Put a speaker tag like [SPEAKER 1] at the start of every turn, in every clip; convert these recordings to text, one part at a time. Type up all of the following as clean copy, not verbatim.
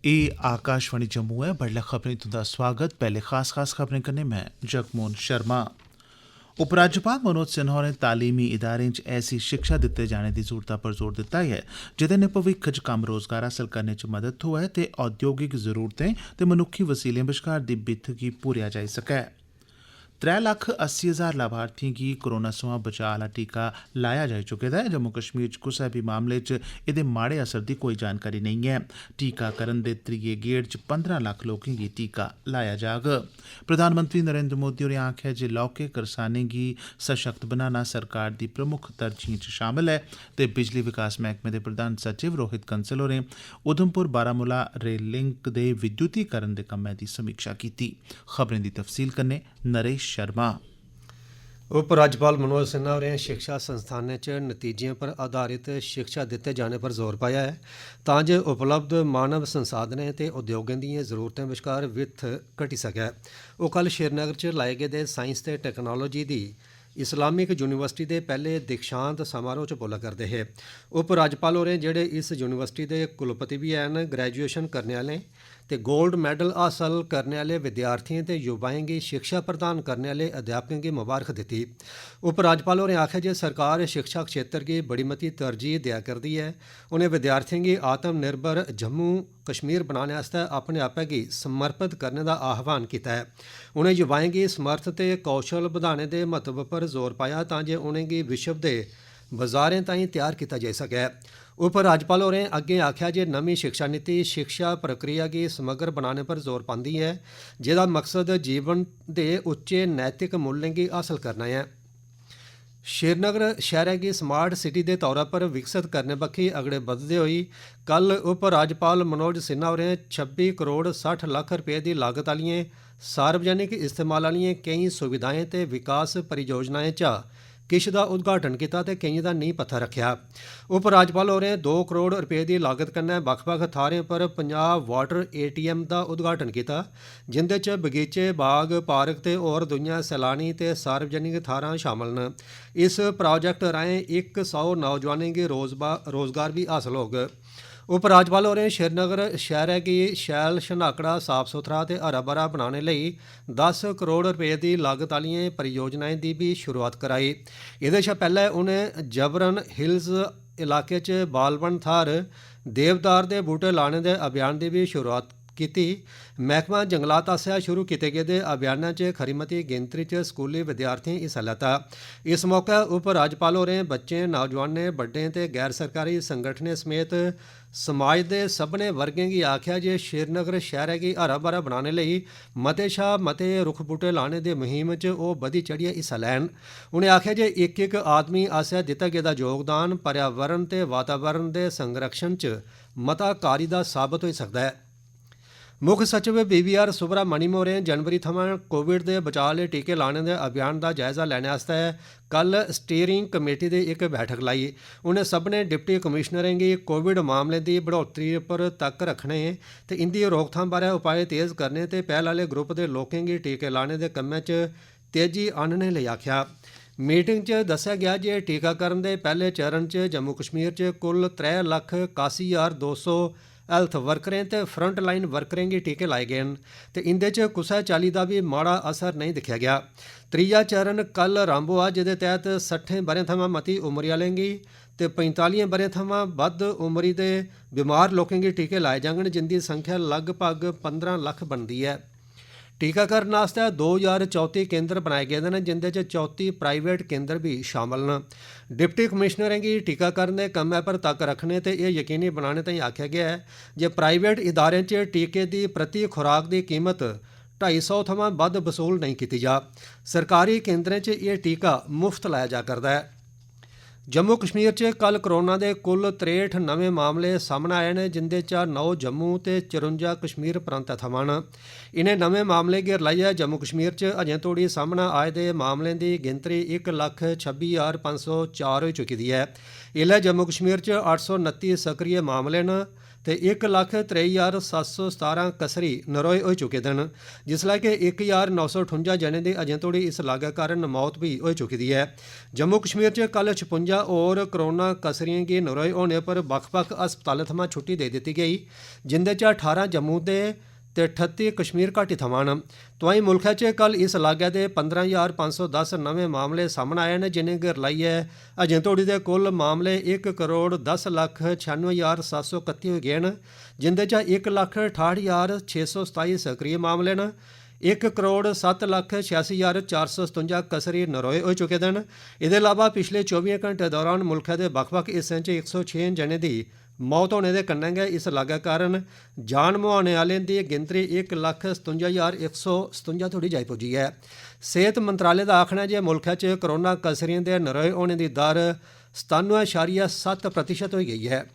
[SPEAKER 1] एह् आकाशवाणी जम्मू है। बडलै खबरें तुंदा स्वागत। पैह्ले खास खबरें कन्नै मैं जगमोहन शर्मा। उपराज्यपाल मनोज सिन्हा होरें तालीमी इदारें च ऐसी शिक्षा दित्ते जाने दी जरूरता पर जोर दित्ता ऐ जेह्दे नै भविक्ख च कम्म रोजगार हासल करने च मदद थ्होऐ ते औद्योगिक जरूरतें ते मनुक्खी वसीलें बश्कार दी बित्थ गी पूरेआ जाई सकै। 3,80,000 लाभार्थियें गी कोरोना सोयां बचाऽ आह्ला टीका लाया जाई चुके दा ऐ। जम्मू कश्मीर च कुसै बी मामले च एह्दे माड़े असर दी कोई जानकारी नेईं ऐ। टीकाकरण दे त्रिये गेड़ च 15 लक्ख लोकें गी टीका लाया जाग। प्रधानमंत्री नरेंद्र मोदी होरें आखेआ जे लौह्के करसानें गी सशक्त बनाना सरकार दी प्रमुख तरजीहें च शामल ऐ ते बिजली विकास मैह्कमे दे प्रधान सचिव रोहित कंसल होरें उधमपुर बारामूला रेल लिंक दे विद्युतीकरण दे कम्मै दी समीक्षा कीती। खबरें दी तफसील कन्नै नरेश शर्मा।
[SPEAKER 2] उपराज्यपाल मनोज सिन्हा होरें शिक्षा संस्थानें च नतीजें पर आधारित शिक्षा दित्ते जाने पर जोर पाया है तां जे उपलब्ध मानव संसाधनें ते उद्योगें दिएं जरूरतें बश्कार वित्थ घटी सकै। ओह् कल श्रीनगर च लाए गेदे साइंस ते टैक्नोलोजी दी इस्लामिक यूनिवर्सिटी दे पैह्ले दीक्षांत समारोह च बोला करदे हे। उपराज्यपाल होरें जेह्ड़े इस यूनिवर्सिटी दे कुलपति बी हैन ग्रैजुएशन करने आह्लें ते गोल्ड मैडल हासल करने आह्ले विद्यार्थियें ते युवाएं गी शिक्षा प्रदान करने आह्ले अध्यापकें गी मुबारक दित्ती। उपराज्यपाल होरें आखेआ जे सरकार शिक्षा क्षेत्र गी बड़ी मती तरजीह देआ करदी ऐ। उनें विद्यार्थियें गी आत्म निर्भर जम्मू कश्मीर बनाने आस्तै अपने आपै गी समर्पित करने दा आह्वान कीता है। उनें युवाएं गी समर्थ ते कौशल बधाने दे महत्व पर जोर पाया तां जे उनेंगी विश्व दे बाजारें ताईं त्यार कीता जाई सकै। उपराज्यपाल होरें अग्गें आखेआ जे नमीं शिक्षा नीति शिक्षा प्रक्रिया गी समग्र बनाने पर जोर पांदी ऐ जेह्दा मकसद जीवन दे उच्चे नैतिक मूल्यें गी हासल करना ऐ। श्रीनगर शैह्रै गी स्मार्ट सिटी दे तौरा पर विकसित करने बक्खी अगड़े बधदे होई कल उपराज्यपाल मनोज सिन्हा होरें 26 करोड़ 60 लक्ख रपेऽ दी लागत आह्लियें सार्वजनिक इस्तेमाल आह्लियें केईं सुविधाएं ते विकास परियोजनाएं चा किश दा उद्घाटन कीता ते केइयें दा नींह पत्थर रखेआ। उपराज्यपाल होरें 2 करोड़ रपेऽ दी लागत कन्नै बक्ख-बक्ख थाह्रें पर 50 वाटर ATM दा उद्घाटन कीता जिंदे च बगीचे बाग पार्क ते होर दुइयां सैलानी ते सार्वजनिक थाह्रां शामल न। इस प्रोजेक्ट राहें 100 नौजवानें गी रोजगार भी हासल होग। उपराज्यपाल होरें श्रीनगर शैह्रै गी शैल शनाकड़ा साफ सुथरा ते हरा भरा बनाने लेई 10 करोड़ रपेऽ दी लागत आह्लियें परियोजनाएं दी भी शुरुआत कराई। एह्दे शा पैह्ले उनें जबरन हिल्स इलाके च बालबन थाह्र देवदार दे बूह्टे लाने दे अभियान दी भी शुरुआत कीती। मैह्कमा जंगलात आसेआ शुरू कीते गेदे अभियानै च खरी मती गिनतरी च स्कूली विद्यार्थियें हिस्सा लैता। इस मौके उपराज्यपाल होरें बच्चें नौजवानें बड्डें ते गैर सरकारी संगठनें समेत समाज दे सभनें वर्गें गी आखेआ जे श्रीनगर शैह्रै गी हरा भरा बनाने लेई मते शा मते रुक्ख बूह्टे लाने दी मुहिम च ओह् बधी चढ़ियै हिस्सा लैन। उनें आखेआ जे इक आदमी आसेआ दित्ता गेदा योगदान पर्यावरण ते वातावरण दे संरक्षण च मता कारी दा साबत होई सकदा ऐ। मुक्ख सचिव BVR सुब्रमण्यम होरें जनवरी थमां कोविड दे बचाऽ आह्ले टीके लाने दे अभियान दा जायजा लैने आस्तै कल स्टीयरिंग कमेटी दी इक बैठक लाई। उनें सभनें डिप्टी कमिशनरें गी कोविड मामलें दी बढ़ोतरी पर तक्क रक्खने ते इंदी रोकथाम बारै उपाय तेज करने ते पैह्ल आह्ले ग्रुप दे लोकें गी टीके लाने दे कम्मै च तेजी आह्नने लेई आखेआ। मीटिंग च दस्सेआ गेआ जे टीकाकरण दे पैह्ले चरण च जम्मू कश्मीर च कुल 3,81,200 हैल्थ वर्करें ते फ्रंट लाइन वर्करें गी टीके लाए गे न ते इंदे च कुसै चाल्ली दा बी माड़ा असर नेईं दिक्खेआ गेआ। त्रीया चरण कल रंभ होआ जेह्दे तैह्त 60 ब'रें थमां मती उमरी आह्लें गी ते 45 ब'रें थमां बद्ध उमरी दे बीमार लोकें गी टीके लाए जाङन जिंदी संख्या लगभग 15 लक्ख बनदी ऐ। टीकाकरण आस्तै 2034 केंद्र बनाए गेदे न जिंदे च 34 प्राइवेट केंद्र भी शामल न। डिप्टी कमिशनरें गी टीकाकरण दे कम्मै पर तक्क रक्खने ते एह् यकीनी बनाने ताईं आखेआ गेआ ऐ जे प्राइवेट इदारें च टीके दी प्रति खुराक दी कीमत 250 थमां बद्ध वसूल नेईं कीती जा। सरकारी केंद्रें च एह् टीका मुफ्त लाया जा करदा ऐ। जम्मू कश्मीर च कल कोरोना दे कुल 63 नमें मामले सामने आए न जिंदे चा 9 जम्मू ते 54 कश्मीर प्रांतै थमां न। इनें नमें मामलें गी रलाइयै जम्मू कश्मीर च अजें तोड़ी सामने आए दे मामलें दी गिनतरी 1,26,504 होई चुकी दी ऐ। इल्लै जम्मू कश्मीर च 829 सक्रिय मामले न ते 1,23,717 कसरी नरोए होई चुके न, जिसलै कि 1,958 जने दी अजें तोड़ी इस लागै कारण मौत भी होई चुकी दी है। जम्मू कश्मीर च कल 56 होर कोरोना कसरियें गी नरोए होने पर बक्ख-बक्ख अस्पतालें थमां छुट्टी देई दित्ती गेई, जिंदे चा 18 जम्मू दे ते 38 कश्मीर घाटी थमां न। तोआईं मुल्खै च कल इस लागै दे 15,510 नमें मामले सामने आए न, जिनेंगी रलाइयै अजें तोड़ी दे कुल मामले 1,10,96,731 होई गे न, जिंदे चा 1,68,627 सक्रिय मामले न। 1,07,86,457 कसरी नरोए होई चुके न। एह्दे अलावा पिछले 24 घंटे दौरान मुल्खै दे बक्ख-बक्ख हिस्सें च 106 जने दी मौत होने दे कन्नै गै इस लागै कारण जान मुआने आह्लें दी गिनतरी 1,57,157 तोड़ी जाई पुज्जी ऐ। सेहत मंत्रालय दा आखना ऐ जे मुल्खै च कोरोना कसरियें दे नरोए होने दी दर 97.7% होई गेई है।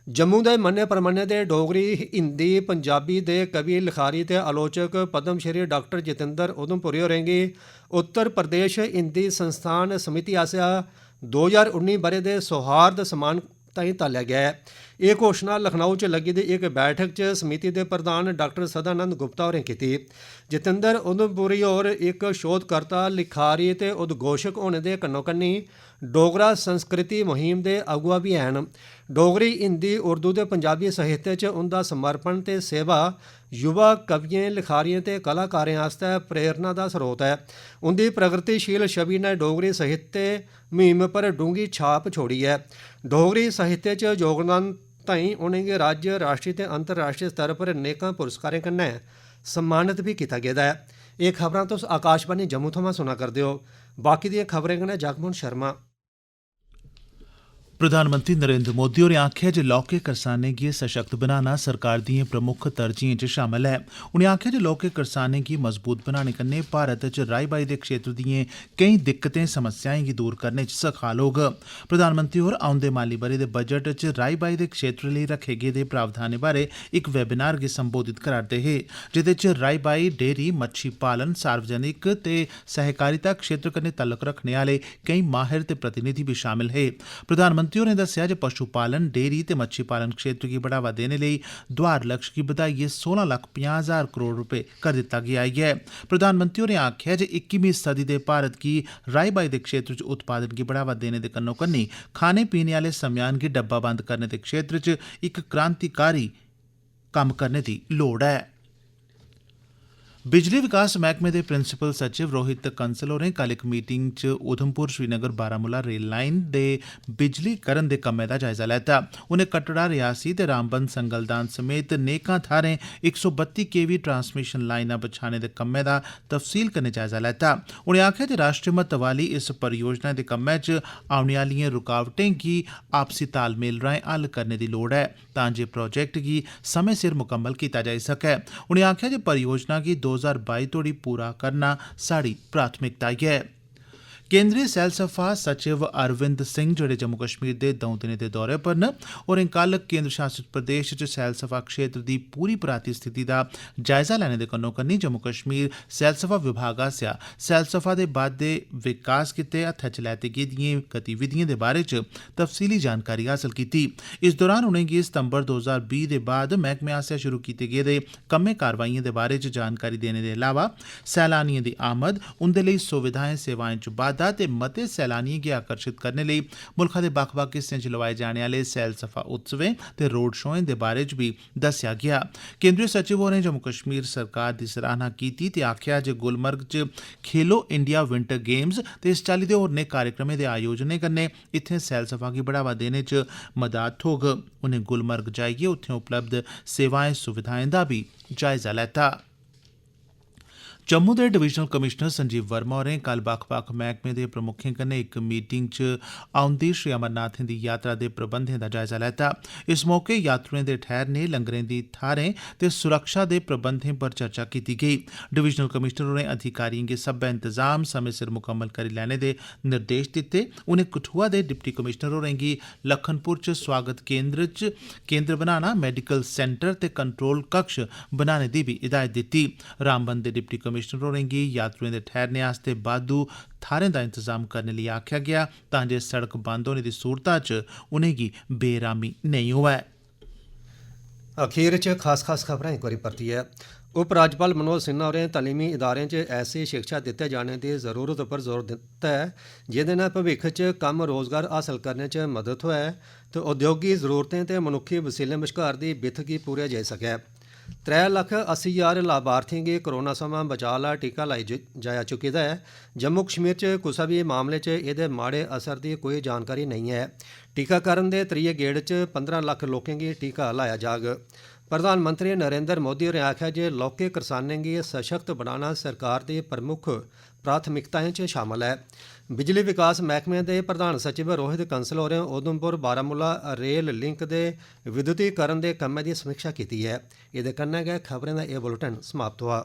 [SPEAKER 2] जम्मू दे मन्ने परमन्ने दे डोगरी, हिंदी, पंजाबी दे कवि, लिखारी ते आलोचक पद्म श्री डॉक्टर जितेंद्र उधमपुरी होरें गी उत्तर प्रदेश हिंदी संस्थान समिति आसेआ 2019 ब'रे दे सौहार्द सम्मान ताईं तालेआ गया है। एह् घोषणा लखनऊ च लग्गी दी इक बैठक च समिति दे प्रधान डॉक्टर सदानंद गुप्ता होरें कीती। जितेंद्र उधमपुरी होर इक शोधकर्ता, लिखारी ते उद्घोषक होने दे कन्नो-कन्नी डोगरा संस्कृति मुहिम दे अगुआ भी हैन। डोगरी, हिंदी, उर्दू ते पंजाबी साहित्य च उंदा समर्पण ते सेवा युवा कवियें, लिखारियें ते कलाकारें आस्तै प्रेरणा दा स्रोत है। उंदी प्रगतिशील छवि ने डोगरी साहित्य मुहिम पर डूंगी छाप छोड़ी है। डोगरी साहित्य च योगदान ताईं उनेंगी राज्य, राष्ट्रीय ते अंतर्राष्ट्रीय स्तर पर नेकां पुरस्कारें कन्नै सम्मानित भी कीता गेदा है। एह् खबरां तुस आकाशवाणी जम्मू थमां सुना करदे हो। बाकी दियां खबरें कन्नै जगमोहन शर्मा।
[SPEAKER 1] प्रधानमंत्री नरेंद्र मोदी होरें आखेआ जे लौह्के करसानें गी सशक्त बनाना सरकार दिएं प्रमुख तरजीहें च शामल ऐ। उनें आखेआ जे लौह्के करसानें गी मजबूत बनाने कन्नै भारत च राई-बाई दे क्षेत्र दिएं केईं दिक्कतें समस्याएं गी दूर करने च सखाल होग। प्रधानमंत्री होर औंदे माली ब'रे दे बजट च राई-बाई दे क्षेत्र लेई रखे गेदे प्रावधानें बारै इक वेबिनार गी संबोधित करा'रदे हे, जेह्दे च राई-बाई, डेयरी, मच्छी पालन, सार्वजनिक ते सहकारिता क्षेत्र कन्नै तल्लक रखने आह्ले केईं माहिर ते प्रतिनिधि बी शामल हे। प्रधानमंत्री होरें दस्सेआ जे पशु पालन, डेयरी ते मच्छी पालन क्षेत्र गी बढ़ावा देने लेई दोआर लक्ष्य गी बधाइयै 16,50,000 करोड़ रपेऽ कर दित्ता गेआ ऐ। प्रधानमंत्री होरें आखेआ जे 21वीं सदी दे भारत गी राई-बाई दे क्षेत्र च उत्पादन गी बढ़ावा देने दे कन्नो-कन्नी खाने पीने आह्ले समेयान गी डब्बाबंद करने दे क्षेत्र च इक क्रांतिकारी कम्म करने दी लोड़ ऐ। बिजली विकास मैह्कमे दे प्रिंसिपल सचिव रोहित कंसल होरें कल इक मीटिंग च उधमपुर श्रीनगर बारामूला रेल लाइन दे बिजलीकरण दे कम्मै दा जायजा लैता। उनें कटड़ा, रियासी ते रामबन संगलदान समेत नेकां थाह्रें 132 केवी ट्रांसमिशन लाइनां बछाने दे कम्मै दा तफसील कन्नै जायजा लैता। उनें आखेआ जे राष्ट्री महत्व आह्ली इस परियोजना दे कम्मै च औने आह्लिएं रुकावटें गी आपसी तालमेल राएं हल करने दी लोड़ ऐ, तां जे प्रोजेक्ट गी समें सिर मुकम्मल कीता जाई सकै। उनें आखेआ जे परियोजना गी 2022 तोड़ी पूरा करना साढ़ी प्राथमिकता ऐ। केंद्रीय सैलसफा सचिव अरविंद सिंह, जेह्ड़े जम्मू कश्मीर दे 2 दिनें दे दौरे पर न, होरें कल केंद्र शासित प्रदेश च सैलसफा क्षेत्र दी पूरी पराती स्थिति दा जायजा लैने दे कन्नो-कन्नी जम्मू कश्मीर सैलसफा विभाग आसेआ सैलसफा दे बाद्धे विकास गित्तै हत्थै च लैती गेदिएं गतिविधिएं दे बारे च तफसीली जानकारी हासल कीती। इस दौरान उनेंगी सितंबर 2020 दे बाद मैह्कमे आसेआ शुरू कीते गेदे कम्में कारवाइएं दे बारे च जानकारी देने दे अलावा सैलानिएं दी आमद, उंदे लेई सुविधाएं सेवाएं च बाद्धा ते मते सैलानिएं गी आकर्षित करने लेई मुल्खा दे बक्ख-बक्ख हिस्सें च लोआए जाने आह्ले सैलसफा उत्सवें ते रोड शोएं दे बारे च भी दस्सेआ गेआ। केंद्रीय सचिव होरें जम्मू कश्मीर सरकार दी सराहना कीती ते आखेआ जे गुलमर्ग च खेलो इंडिया विंटर गेम्स ते इस चाल्ली दे होरनें कार्यक्रमें दे आयोजनें कन्नै इत्थें सैलसफा गी बढ़ावा देने च मदद थ्होग। उनें गुलमर्ग जाइयै उत्थें उपलब्ध सेवाएं सुविधाएं दा बी जायजा लैता। जम्मू दे डिवीजनल कमिशनर संजीव वर्मा होरें कल बक्ख-बक्ख मैह्कमें दे प्रमुखें कन्नै इक मीटिंग च औंदी श्री अमरनाथें दी यात्रा दे प्रबंधें दा जायजा लैता। इस मौके यात्रुएं दे ठैह्रने, लंगरें दी थाह्रें ते सुरक्षा दे प्रबंधें पर चर्चा कीती गेई। डिवीजनल कमिशनर होरें अधिकारिएं गी सब्बै इंतजाम समें सिर मुकम्मल करी लैने दे निर्देश दित्ते। उनें कठुआ दे डिप्टी कमिशनर होरें गी लखनपुर च स्वागत केंद्र बनाना, मैडिकल सेंटर ते कंट्रोल कक्ष बनाने दी बी हिदायत दित्ती। रामबन दे डिप्टी कमिशनर होरें गी यात्रुएं दे ठैह्रने आस्तै बाद्धू थाह्रें दा इंतजाम करने लेई आखेआ गेआ, तां जे सड़क बंद होने दी सूरता च उनेंगी बेरामी नेईं होऐ।
[SPEAKER 2] अखीर च खास खबरां एक बारी परतियै उप राज्यपाल मनोज सिन्हा होरें तलीमी इदारें च ऐसी शिक्षा दित्ते जाने की जरूरत पर जोर दित्ता है जेह्दे नै भविक्ख च कम्म रोजगार हासल करने च मदद होऐ ते उद्योगी जरूरतें ते मनुक्खी वसीलें बश्कार दी बित्थ गी पूरेआ जाई सकै। 3,80,000 लाभार्थियों गी कोरोना सवां बचाव आह्ला टीका लाई जाया चुके दा है। जम्मू कश्मीर च कुसै बी मामले च एह्दे माड़े असर दी कोई जानकारी नहीं है। टीकाकरण दे त्रिये गेड़ च 15 लक्ख लोकें गी टीका लाया जाग। प्रधानमंत्री नरेंद्र मोदी होरें आखेआ जे लौह्के करसानें गी सशक्त बनाना सरकार दी प्रमुख प्राथमिकताएं च शामल है। बिजली विकास मैह्कमे दे प्रधान सचिव रोहित कंसल होरें उधमपुर बारामूला रेल लिंक दे विद्युतीकरण दे कम्मै दी समीक्षा कीती है। एह्दे कन्नै गै खबरें दा एह् बुलेटिन समाप्त होआ।